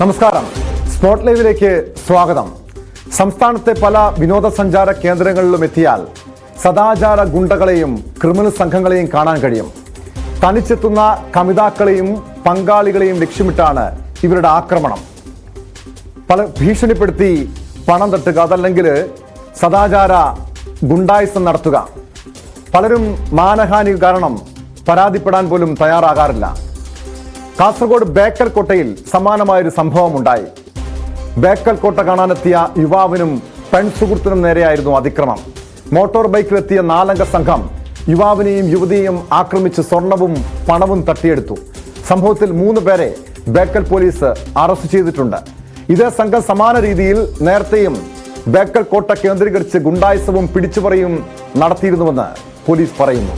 നമസ്കാരം. സ്പോട്ട് ലൈവിലേക്ക് സ്വാഗതം. സംസ്ഥാനത്തെ പല വിനോദസഞ്ചാര കേന്ദ്രങ്ങളിലും എത്തിയാൽ സദാചാര ഗുണ്ടകളെയും ക്രിമിനൽ സംഘങ്ങളെയും കാണാൻ കഴിയും. തനിച്ചെത്തുന്ന കമിതാക്കളെയും പങ്കാളികളെയും ലക്ഷ്യമിട്ടാണ് ഇവരുടെ ആക്രമണം. പല ഭീഷണിപ്പെടുത്തി പണം തട്ടുക, അതല്ലെങ്കിൽ സദാചാര ഗുണ്ടായിസം നടത്തുക. പലരും മാനഹാനി കാരണം പരാതിപ്പെടാൻ പോലും തയ്യാറാകാറില്ല. കാസർഗോഡ് ബേക്കൽ കോട്ടയിൽ സമാനമായൊരു സംഭവം ഉണ്ടായി. ബേക്കൽ കോട്ട കാണാനെത്തിയ യുവാവിനും പെൺസുഹൃത്തിനും നേരെയായിരുന്നു അതിക്രമം. മോട്ടോർ ബൈക്കിലെത്തിയ 4 അംഗ സംഘം യുവാവിനെയും യുവതിയെയും ആക്രമിച്ച് സ്വർണവും പണവും തട്ടിയെടുത്തു. സംഭവത്തിൽ 3 പേരെ ബേക്കൽ പോലീസ് അറസ്റ്റ് ചെയ്തിട്ടുണ്ട്. ഇതേ സംഘം സമാന രീതിയിൽ നേരത്തെയും ബേക്കൽ കോട്ട കേന്ദ്രീകരിച്ച് ഗുണ്ടായിസവും പിടിച്ചുപറിയും നടത്തിയിരുന്നുവെന്ന് പോലീസ് പറയുന്നു.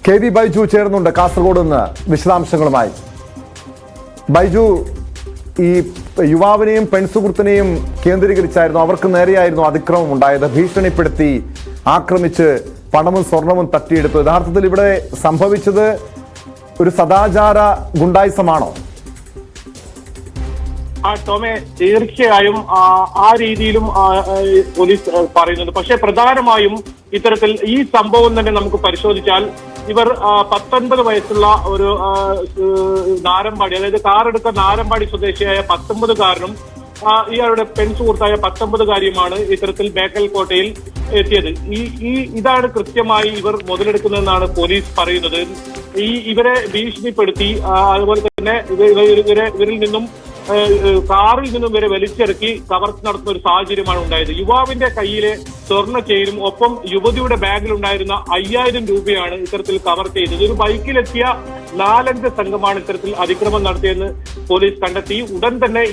KV ബൈജു ചേർന്നുണ്ട് കാസർഗോഡ് നിന്ന് വിശദാംശങ്ങളുമായി. ബൈജു, ഈ യുവാവിനെയും പെൺസുഹൃത്തിനെയും കേന്ദ്രീകരിച്ചായിരുന്നു, അവർക്ക് നേരെയായിരുന്നു അതിക്രമം ഉണ്ടായത്. ഭീഷണിപ്പെടുത്തി ആക്രമിച്ച് പണവും സ്വർണവും തട്ടിയെടുത്തു. യഥാർത്ഥത്തിൽ ഇവിടെ സംഭവിച്ചത് ഒരു സദാചാര ഗുണ്ടായിസമാണോ? ടോമെ, തീർച്ചയായും ആ രീതിയിലും പോലീസ് പറയുന്നുണ്ട്. പക്ഷെ പ്രധാനമായും ഇത്തരത്തിൽ ഈ സംഭവം തന്നെ നമുക്ക് പരിശോധിച്ചാൽ ഇവർ 19 വയസ്സുള്ള ഒരു നാരമ്പാടി, അതായത് കാറെടുക്ക നാരമ്പാടി സ്വദേശിയായ 19കാരനും ഇയാളുടെ പെൺസുഹൃത്തായ 19കാരിയുമാണ് ഇത്തരത്തിൽ ബേക്കൽ കോട്ടയിൽ എത്തിയത്. ഇതാണ് കൃത്യമായി ഇവർ മുതലെടുക്കുന്നതെന്നാണ് പോലീസ് പറയുന്നത്. ഇവരെ ഭീഷണിപ്പെടുത്തി, അതുപോലെ തന്നെ ഇവരിൽ നിന്നും കാറിൽ നിന്നും വരെ വലിച്ചിറക്കി കവർച്ച നടത്തുന്ന ഒരു സാഹചര്യമാണ് ഉണ്ടായത്. യുവാവിന്റെ കയ്യിലെ സ്വർണ്ണ ചെയിനും ഒപ്പം യുവതിയുടെ ബാഗിലുണ്ടായിരുന്ന 5000 രൂപയാണ് ഇത്തരത്തിൽ കവർ ചെയ്തത്. ഒരു ബൈക്കിലെത്തിയ 4 അംഗ സംഘമാണ് ഇത്തരത്തിൽ അതിക്രമം നടത്തിയെന്ന് പോലീസ് കണ്ടെത്തി. ഉടൻ തന്നെ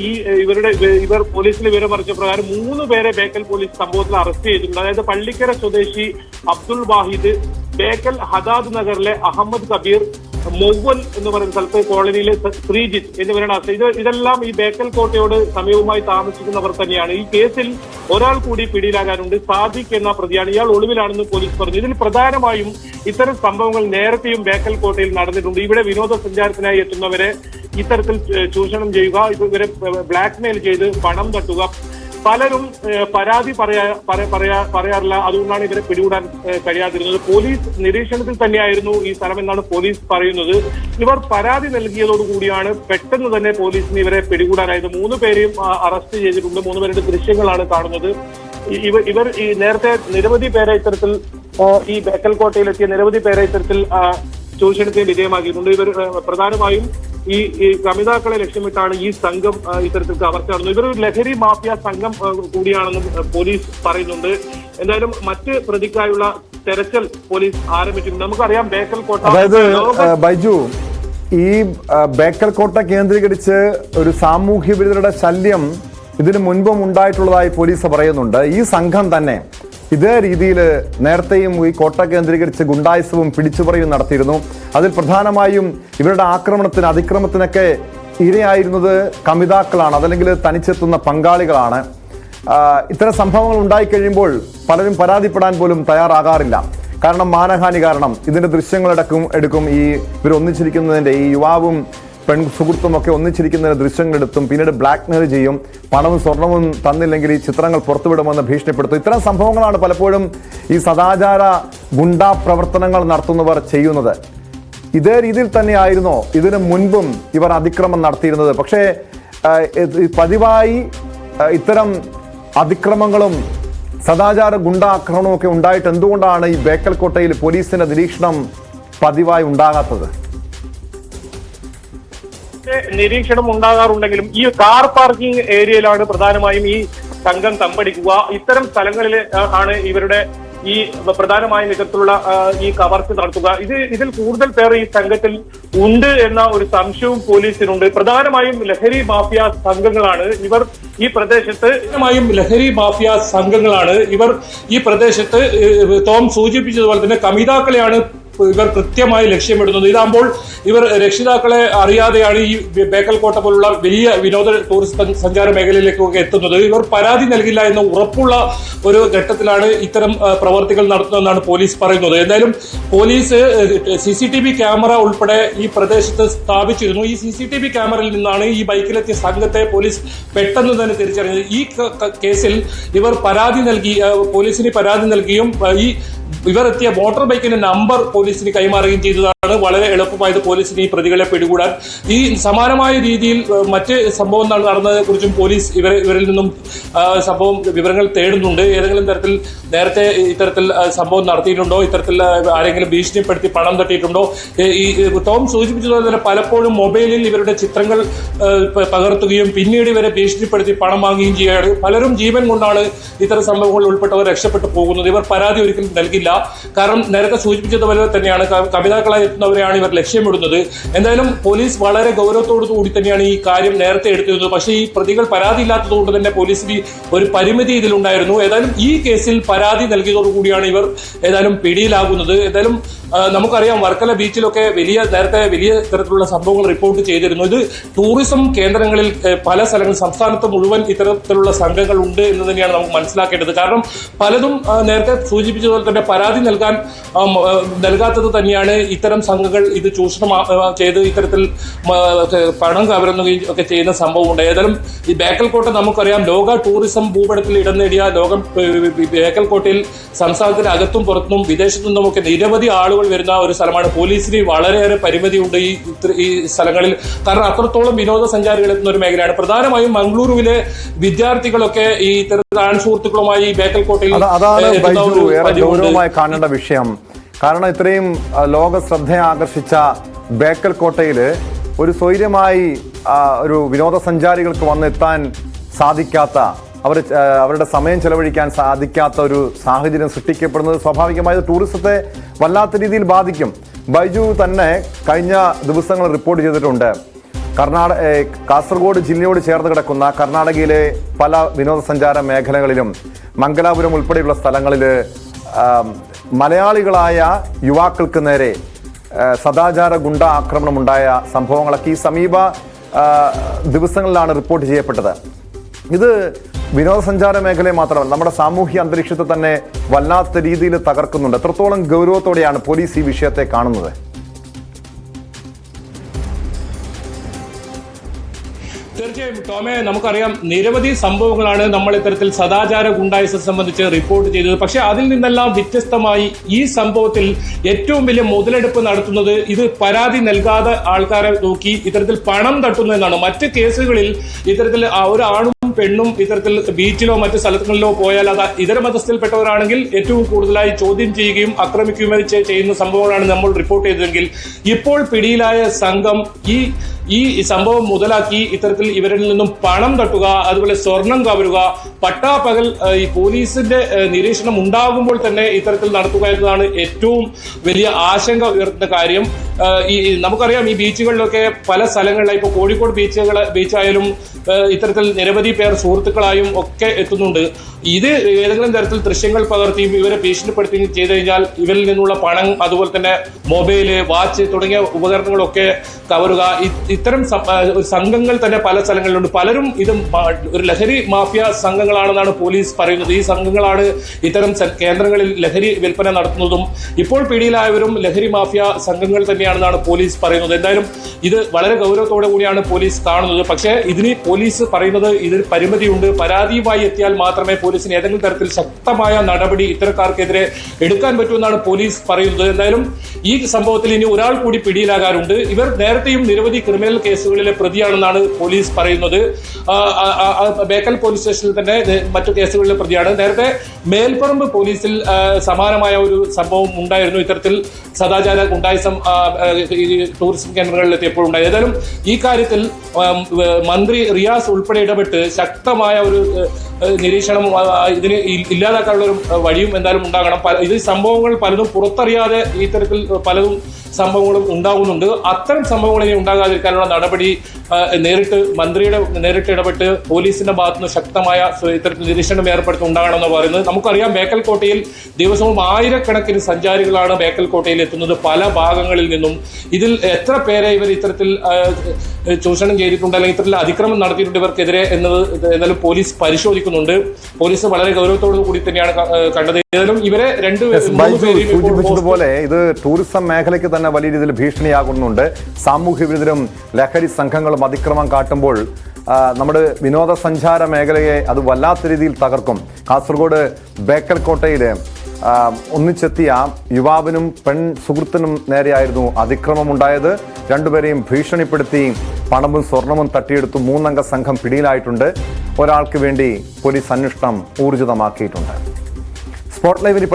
ഇവർ പോലീസിന് വിവരം അറിയിച്ച പ്രകാരം 3 പേരെ ബേക്കൽ പോലീസ് സംഭവത്തിൽ അറസ്റ്റ് ചെയ്തിട്ടുണ്ട്. അതായത് പള്ളിക്കര സ്വദേശി അബ്ദുൾ വാഹിദ്, ബേക്കൽ ഹദാദ് നഗറിലെ അഹമ്മദ് കബീർ, മൊവ്വൽ എന്ന് പറയുന്ന സ്ഥലത്ത് കോളനിയിലെ ശ്രീജിത്ത് എന്നിവരാണ് അറസ്റ്റ്. ഇതെല്ലാം ഈ ബേക്കൽ കോട്ടയോട് സമീപമായി താമസിക്കുന്നവർ തന്നെയാണ്. ഈ കേസിൽ ഒരാൾ കൂടി പിടിയിലാകാനുണ്ട്. സാദിഖ് എന്ന പ്രതിയാണ്. ഇയാൾ ഒളിവിലാണെന്ന് പോലീസ് പറഞ്ഞു. ഇതിൽ പ്രധാനമായും ഇത്തരം സംഭവങ്ങൾ നേരത്തെയും ബേക്കൽ കോട്ടയിൽ നടന്നിട്ടുണ്ട്. ഇവിടെ വിനോദസഞ്ചാരത്തിനായി എത്തുന്നവരെ ഇത്തരത്തിൽ ചൂഷണം ചെയ്യുക, ഇവരെ ബ്ലാക്ക്മെയിൽ ചെയ്ത് പണം തട്ടുക. പലരും പരാതി പറയാറില്ല, അതുകൊണ്ടാണ് ഇവരെ പിടികൂടാൻ കഴിയാതിരുന്നത്. പോലീസ് നിരീക്ഷണത്തിൽ തന്നെയായിരുന്നു ഈ സ്ഥലമെന്നാണ് പോലീസ് പറയുന്നത്. ഇവർ പരാതി നൽകിയതോടുകൂടിയാണ് പെട്ടെന്ന് തന്നെ പോലീസിന് ഇവരെ പിടികൂടാനായത്. 3 പേരെയും അറസ്റ്റ് ചെയ്തിട്ടുണ്ട്. 3 പേരുടെ ദൃശ്യങ്ങളാണ് കാണുന്നത്. ഇവർ ഈ നേരത്തെ നിരവധി പേരെ ഇത്തരത്തിൽ ഈ ബേക്കൽ കോട്ടയിലെത്തിയ നിരവധി പേരെ ഇത്തരത്തിൽ ചൂഷണത്തിന് വിധേയമാക്കിയിട്ടുണ്ട്. ഇവർ പ്രധാനമായും ഈ കമിതാക്കളെ ലക്ഷ്യമിട്ടാണ് ഈ സംഘം ഇത്തരത്തിൽ കവർച്ച നടന്നത്. ഇവരൊരു ലഹരി മാഫിയ സംഘം കൂടിയാണെന്നും പോലീസ് പറയുന്നുണ്ട്. എന്തായാലും മറ്റ് പ്രതിക്കായുള്ള തെരച്ചിൽ പോലീസ് ആരംഭിച്ചിട്ടുണ്ട്. നമുക്കറിയാം ബേക്കൽ കോട്ട, അതായത് ബൈജു, ഈ ബേക്കൽ കോട്ട കേന്ദ്രീകരിച്ച് ഒരു സാമൂഹ്യ വിരുദ്ധരുടെ ശല്യം ഇതിനു മുൻപും ഉണ്ടായിട്ടുള്ളതായി പോലീസ് പറയുന്നുണ്ട്. ഈ സംഘം തന്നെ ഇതേ രീതിയിൽ നേരത്തെയും ഈ കോട്ട കേന്ദ്രീകരിച്ച് ഗുണ്ടായിസവും പിടിച്ചുപറിയും നടത്തിയിരുന്നു. അതിൽ പ്രധാനമായും ഇവരുടെ ആക്രമണത്തിന് അതിക്രമത്തിനൊക്കെ ഇരയായിരുന്നത് കമിതാക്കളാണ്, അതല്ലെങ്കിൽ തനിച്ചെത്തുന്ന പങ്കാളികളാണ്. ഇത്തരം സംഭവങ്ങൾ ഉണ്ടായിക്കഴിയുമ്പോൾ പലരും പരാതിപ്പെടാൻ പോലും തയ്യാറാകാറില്ല. കാരണം മാനഹാനി കാരണം ഇതിന്റെ ദൃശ്യങ്ങൾ എടുക്കും. ഈ ഇവർ ഒന്നിച്ചിരിക്കുന്നതിന്റെ, ഈ യുവാവും പെൺസുഹൃത്തും ഒക്കെ ഒന്നിച്ചിരിക്കുന്നതിന്റെ ദൃശ്യങ്ങളെടുത്തും പിന്നീട് ബ്ലാക്ക്മെയിൽ ചെയ്യും. പണവും സ്വർണവും തന്നില്ലെങ്കിൽ ഈ ചിത്രങ്ങൾ പുറത്തുവിടുമെന്ന് ഭീഷണിപ്പെടുത്തും. ഇത്തരം സംഭവങ്ങളാണ് പലപ്പോഴും ഈ സദാചാര ഗുണ്ടാ പ്രവർത്തനങ്ങൾ നടത്തുന്നവർ ചെയ്യുന്നത്. ഇതേ രീതിയിൽ തന്നെയായിരുന്നോ ഇതിനു മുൻപും ഇവർ അതിക്രമം നടത്തിയിരുന്നത്? പക്ഷേ പതിവായി ഇത്തരം അതിക്രമങ്ങളും സദാചാര ഗുണ്ടാക്രമണവും ഒക്കെ ഉണ്ടായിട്ട് എന്തുകൊണ്ടാണ് ഈ ബേക്കൽ കോട്ടയിൽ പോലീസിന്റെ നിരീക്ഷണം പതിവായി ഉണ്ടാകാത്തത്? നിരീക്ഷണം ഉണ്ടാകാറുണ്ടെങ്കിലും ഈ കാർ പാർക്കിംഗ് ഏരിയയിലാണ് പ്രധാനമായും ഈ സംഘം തമ്പടിക്കുക. ഇത്തരം സ്ഥലങ്ങളിൽ ആണ് ഇവരുടെ ഈ പ്രധാനമായും ഇത്തരത്തിലുള്ള ഈ കവർച്ച നടത്തുക. ഇതിൽ കൂടുതൽ പേർ ഈ സംഘത്തിൽ ഉണ്ട് എന്ന ഒരു സംശയവും പോലീസിനുണ്ട്. പ്രധാനമായും ലഹരി മാഫിയ സംഘങ്ങളാണ് ഇവർ ഈ പ്രദേശത്ത് ടോം സൂചിപ്പിച്ചതുപോലെ തന്നെ കമിതാക്കളെയാണ് ഇവർ കൃത്യമായി ലക്ഷ്യമിടുന്നത്. ഇതാകുമ്പോൾ ഇവർ രക്ഷിതാക്കളെ അറിയാതെയാണ് ഈ ബേക്കൽ കോട്ട പോലുള്ള വലിയ വിനോദ ടൂറിസ്റ്റ് സഞ്ചാര മേഖലയിലേക്കൊക്കെ എത്തുന്നത്. ഇവർ പരാതി നൽകില്ല എന്ന ഉറപ്പുള്ള ഒരു ഘട്ടത്തിലാണ് ഇത്തരം പ്രവർത്തികൾ നടത്തുന്നതെന്നാണ് പോലീസ് പറയുന്നത്. എന്തായാലും പോലീസ് CCTV ക്യാമറ ഉൾപ്പെടെ ഈ പ്രദേശത്ത് സ്ഥാപിച്ചിരുന്നു. ഈ CCTV ക്യാമറയിൽ നിന്നാണ് ഈ ബൈക്കിലെത്തിയ സംഘത്തെ പോലീസ് പെട്ടെന്ന് തന്നെ തിരിച്ചറിഞ്ഞത്. ഈ കേസിൽ ഇവർ പോലീസിന് പരാതി നൽകിയും ഇവർ എത്തിയ മോട്ടോർ ബൈക്കിന്റെ നമ്പർ പോലീസിന് കൈമാറുകയും ചെയ്തതാണ് വളരെ എളുപ്പമായത് പോലീസിന് ഈ പ്രതികളെ പിടികൂടാൻ. ഈ സമാനമായ രീതിയിൽ മറ്റ് സംഭവം നടന്നതിനെ കുറിച്ചും പോലീസ് ഇവരിൽ നിന്നും വിവരങ്ങൾ തേടുന്നുണ്ട്. ഏതെങ്കിലും തരത്തിൽ നേരത്തെ ഇത്തരത്തിൽ സംഭവം നടത്തിയിട്ടുണ്ടോ, ഇത്തരത്തിൽ ആരെങ്കിലും ഭീഷണിപ്പെടുത്തി പണം തട്ടിയിട്ടുണ്ടോ? ഈ ടോം സൂചിപ്പിച്ചതുപോലെ തന്നെ പലപ്പോഴും മൊബൈലിൽ ഇവരുടെ ചിത്രങ്ങൾ പകർത്തുകയും പിന്നീട് ഇവരെ ഭീഷണിപ്പെടുത്തി പണം വാങ്ങുകയും ചെയ്യുകയാണ്. പലരും ജീവൻ കൊണ്ടാണ് ഇത്തരം സംഭവങ്ങളിൽ ഉൾപ്പെട്ടവർ രക്ഷപ്പെട്ടു പോകുന്നത്. ഇവർ പരാതി ഒരിക്കലും നൽകില്ല. കാരണം നേരത്തെ സൂചിപ്പിച്ചതുപോലെ തന്നെയാണ് കമിതാക്കളായി എത്തുന്നവരെയാണ് ഇവർ ലക്ഷ്യമിടുന്നത്. എന്തായാലും പോലീസ് വളരെ ഗൗരവത്തോടു കൂടി തന്നെയാണ് ഈ കാര്യം നേരത്തെ എടുത്തിരുന്നത്. പക്ഷേ ഈ പ്രതികൾ പരാതി ഇല്ലാത്തതുകൊണ്ട് തന്നെ പോലീസിന് ഒരു പരിമിതി ഇതിലുണ്ടായിരുന്നു. ഏതായാലും ഈ കേസിൽ പരാതി നൽകിയതോടുകൂടിയാണ് ഇവർ ഏതായാലും പിടിയിലാകുന്നത്. ഏതായാലും നമുക്കറിയാം വർക്കല ബീച്ചിലൊക്കെ നേരത്തെ വലിയ തരത്തിലുള്ള സംഭവങ്ങൾ റിപ്പോർട്ട് ചെയ്തിരുന്നു. ഇത് ടൂറിസം കേന്ദ്രങ്ങളിൽ പല സ്ഥലങ്ങളിൽ സംസ്ഥാനത്ത് മുഴുവൻ ഇത്തരത്തിലുള്ള സംഘങ്ങൾ ഉണ്ട് എന്ന് തന്നെയാണ് നമുക്ക് മനസ്സിലാക്കേണ്ടത്. കാരണം പലതും നേരത്തെ സൂചിപ്പിച്ചതുപോലെ തന്നെ പരാതി നൽകാത്തത് തന്നെയാണ് ഇത്തരം സംഘങ്ങൾ ഇത് ചൂഷണം ചെയ്ത് ഇത്തരത്തിൽ പണം കവരുകയും ഒക്കെ ചെയ്യുന്ന സംഭവം ഉണ്ട്. ഏതായാലും ഈ ബേക്കൽ കോട്ട നമുക്കറിയാം ലോക ടൂറിസം ഭൂപടത്തിൽ ഇടം നേടിയ ബേക്കൽ കോട്ടയിൽ സംസ്ഥാനത്തിന് അകത്തും പുറത്തും വിദേശത്തു നിന്നുമൊക്കെ നിരവധി ആളുകൾ വരുന്ന ഒരു സ്ഥലമാണ്. പോലീസിന് വളരെയേറെ പരിമിതിയുണ്ട് ഈ സ്ഥലങ്ങളിൽ. കാരണം അത്രത്തോളം വിനോദസഞ്ചാരികൾ എത്തുന്ന ഒരു മേഖലയാണ്. പ്രധാനമായും മംഗളൂരുവിലെ വിദ്യാർത്ഥികളൊക്കെ ഈ ഇത്തരത്തിൽ ആൺസുഹൃത്തുക്കളുമായി ബേക്കൽ കോട്ടയിൽ ഗൗരവമായി കാണേണ്ട വിഷയം. കാരണം ഇത്രയും ലോക ശ്രദ്ധ ആകർഷിച്ച ബേക്കൽ കോട്ടയിൽ ഒരു സ്വൈര്യമായി ഒരു വിനോദസഞ്ചാരികൾക്ക് വന്നെത്താൻ സാധിക്കാത്ത, അവരുടെ സമയം ചെലവഴിക്കാൻ സാധിക്കാത്ത ഒരു സാഹചര്യം സൃഷ്ടിക്കപ്പെടുന്നത് സ്വാഭാവികമായി ടൂറിസത്തെ വല്ലാത്ത രീതിയിൽ ബാധിക്കും. ബൈജു തന്നെ കഴിഞ്ഞ ദിവസങ്ങൾ റിപ്പോർട്ട് ചെയ്തിട്ടുണ്ട്. കാസർഗോഡ് ജില്ലയോട് ചേർന്ന് കിടക്കുന്ന കർണാടകയിലെ പല വിനോദസഞ്ചാര മേഖലകളിലും മംഗലാപുരം ഉൾപ്പെടെയുള്ള സ്ഥലങ്ങളിൽ മലയാളികളായ യുവാക്കൾക്ക് നേരെ സദാചാര ഗുണ്ട ആക്രമണമുണ്ടായ സംഭവങ്ങളൊക്കെ ഈ സമീപ ദിവസങ്ങളിലാണ് റിപ്പോർട്ട് ചെയ്യപ്പെട്ടത്. ഇത് വിനോദസഞ്ചാര മേഖലയെ മാത്രമല്ല നമ്മുടെ സാമൂഹ്യ അന്തരീക്ഷത്തെ തന്നെ വല്ലാത്ത രീതിയിൽ തകർക്കുന്നുണ്ട്. എത്രത്തോളം ഗൗരവത്തോടെയാണ് പോലീസ് ഈ വിഷയത്തെ കാണുന്നത്? തീർച്ചയായും ടോമെ, നമുക്കറിയാം നിരവധി സംഭവങ്ങളാണ് നമ്മൾ ഇത്തരത്തിൽ സദാചാര ഗുണ്ടായിസം സംബന്ധിച്ച് റിപ്പോർട്ട് ചെയ്തത്. പക്ഷെ അതിൽ നിന്നെല്ലാം വ്യത്യസ്തമായി ഈ സംഭവത്തിൽ ഏറ്റവും വലിയ മുതലെടുപ്പ് നടത്തുന്നത് ഇത് പരാതി നൽകാതെ ആൾക്കാരെ നോക്കി ഇത്തരത്തിൽ പണം തട്ടുന്നു എന്നാണ്. മറ്റ് കേസുകളിൽ ഇത്തരത്തിൽ ഒരു ആണും പെണ്ണും ഇത്തരത്തിൽ ബീച്ചിലോ മറ്റു സ്ഥലങ്ങളിലോ പോയാൽ അത് ഇതര മതസ്ഥയിൽപ്പെട്ടവരാണെങ്കിൽ ഏറ്റവും കൂടുതലായി ചോദ്യം ചെയ്യുകയും ആക്രമിക്കുകയും ചെയ്യുന്ന സംഭവങ്ങളാണ് നമ്മൾ റിപ്പോർട്ട് ചെയ്തതെങ്കിൽ ഇപ്പോൾ പിടിയിലായ സംഘം ഈ സംഭവം മുതലാക്കി ഇത്തരത്തിൽ ഇവരിൽ നിന്നും പണം തട്ടുക, അതുപോലെ സ്വർണം കവരുക, പട്ടാപ്പകൽ ഈ പോലീസിന്റെ നിരീക്ഷണം ഉണ്ടാകുമ്പോൾ തന്നെ ഇത്തരത്തിൽ നടത്തുക എന്നതാണ് ഏറ്റവും വലിയ ആശങ്ക ഉയർത്തുന്ന കാര്യം. നമുക്കറിയാം ഈ ബീച്ചുകളിലൊക്കെ പല സ്ഥലങ്ങളിലായി ഇപ്പോൾ കോഴിക്കോട് ബീച്ചായാലും ഇത്തരത്തിൽ നിരവധി പേർ സുഹൃത്തുക്കളായും ഒക്കെ എത്തുന്നുണ്ട്. ഇത് ഏതെങ്കിലും തരത്തിൽ ദൃശ്യങ്ങൾ പകർത്തിയും ഇവരെ ഭീഷണിപ്പെടുത്തുകയും ചെയ്തു കഴിഞ്ഞാൽ ഇവരിൽ നിന്നുള്ള പണം, അതുപോലെ തന്നെ മൊബൈല്, വാച്ച് തുടങ്ങിയ ഉപകരണങ്ങളൊക്കെ കവരുക. ഇത്തരം സംഘങ്ങൾ തന്നെ പല സ്ഥലങ്ങളിലുണ്ട്. പലരും ഇത് ഒരു ലഹരി മാഫിയ സംഘങ്ങളാണെന്നാണ് പോലീസ് പറയുന്നത്. ഈ സംഘങ്ങളാണ് ഇത്തരം കേന്ദ്രങ്ങളിൽ ലഹരി വിൽപ്പന നടത്തുന്നതും. ഇപ്പോൾ പിടിയിലായവരും ലഹരി മാഫിയ സംഘങ്ങൾ തന്നെയാണെന്നാണ് പോലീസ് പറയുന്നത്. എന്തായാലും ഇത് വളരെ ഗൗരവത്തോടു കൂടിയാണ് പോലീസ് കാണുന്നത്. പക്ഷേ ഇതിന് പോലീസ് പറയുന്നത് ഇതിൽ പരിമിതിയുണ്ട്. പരാതിയുമായി എത്തിയാൽ മാത്രമേ പോലീസിന് ഏതെങ്കിലും തരത്തിൽ ശക്തമായ നടപടി ഇത്തരക്കാർക്കെതിരെ എടുക്കാൻ പറ്റുമെന്നാണ് പോലീസ് പറയുന്നത്. എന്തായാലും ഈ സംഭവത്തിൽ ഇനി ഒരാൾ കൂടി പിടിയിലാകാറുണ്ട്. ഇവർ നേരത്തെയും നിരവധി ക്രിമിനൽ കേസുകളിലെ പ്രതിയാണെന്നാണ് പോലീസ് പറയുന്നത്. ബേക്കൽ പോലീസ് സ്റ്റേഷനിൽ തന്നെ മറ്റു കേസുകളിലെ പ്രതിയാണ്. നേരത്തെ മേൽപ്പറമ്പ് പോലീസിൽ സമാനമായ ഒരു സംഭവം ഉണ്ടായിരുന്നു. ഇത്തരത്തിൽ സദാചാര ഗുണ്ടായിസം ടൂറിസം കേന്ദ്രങ്ങളിൽ എത്തിയപ്പോൾ ഉണ്ടായി. ഏതായാലും ഈ കാര്യത്തിൽ മന്ത്രി റിയാസ് ഉൾപ്പെടെ ഇടപെട്ട് ശക്തമായ ഒരു നിരീക്ഷണം ഇതിന് ഇല്ലാതാക്കാനുള്ള ഒരു വഴിയും എന്തായാലും ഉണ്ടാകണം. ഇത് സംഭവങ്ങൾ പലതും പുറത്തറിയാതെ ഇത്തരത്തിൽ പലതും സംഭവങ്ങളും ഉണ്ടാകുന്നുണ്ട്. അത്തരം സംഭവങ്ങൾ ഇനി ഉണ്ടാകാതിരിക്കാനുള്ള നടപടി മന്ത്രിയുടെ നേരിട്ട് ഇടപെട്ട് പോലീസിന്റെ ഭാഗത്തുനിന്ന് ശക്തമായ ഇത്തരത്തിൽ നിരീക്ഷണം ഉണ്ടാകണമെന്ന് പറയുന്നത്. നമുക്കറിയാം, ബേക്കൽ കോട്ടയിൽ ദിവസവും ആയിരക്കണക്കിന് സഞ്ചാരികളാണ് ബേക്കൽ കോട്ടയിൽ എത്തുന്നത് പല ഭാഗങ്ങളിൽ നിന്നും. ഇതിൽ എത്ര പേരെ ഇവർ ഇത്തരത്തിൽ ചൂഷണം ചെയ്തിട്ടുണ്ട് അല്ലെങ്കിൽ ഇത്തരത്തിൽ അതിക്രമം നടത്തിയിട്ടുണ്ട് ഇവർക്കെതിരെ എന്നാലും പോലീസ് പരിശോധിക്കുന്നുണ്ട്. പോലീസ് വളരെ ഗൗരവത്തോടു കൂടി തന്നെയാണ് കണ്ടത്. ഏതായാലും ഇവരെ സൂചിപ്പിച്ചതുപോലെ ഇത് ടൂറിസം മേഖലയ്ക്ക് തന്നെ വലിയ രീതിയിൽ ഭീഷണിയാകുന്നുണ്ട്. സാമൂഹ്യ വിരുദ്ധരും ലഹരി സംഘങ്ങളും അതിക്രമം കാട്ടുമ്പോൾ നമ്മുടെ വിനോദസഞ്ചാര മേഖലയെ അത് വല്ലാത്ത രീതിയിൽ തകർക്കും. കാസർഗോഡ് ബേക്കൽ കോട്ടയിൽ ഒന്നിച്ചെത്തിയ യുവാവിനും സുഹൃത്തിനും നേരെയായിരുന്നു അതിക്രമമുണ്ടായത്. രണ്ടുപേരെയും ഭീഷണിപ്പെടുത്തി പണവും സ്വർണവും തട്ടിയെടുത്തു. 3 അംഗ സംഘം പിടിയിലായിട്ടുണ്ട്. ഒരാൾക്ക് വേണ്ടി പോലീസ് അന്വേഷണം ഊർജിതമാക്കിയിട്ടുണ്ട്. സ്പോട്ട് ലൈവിന്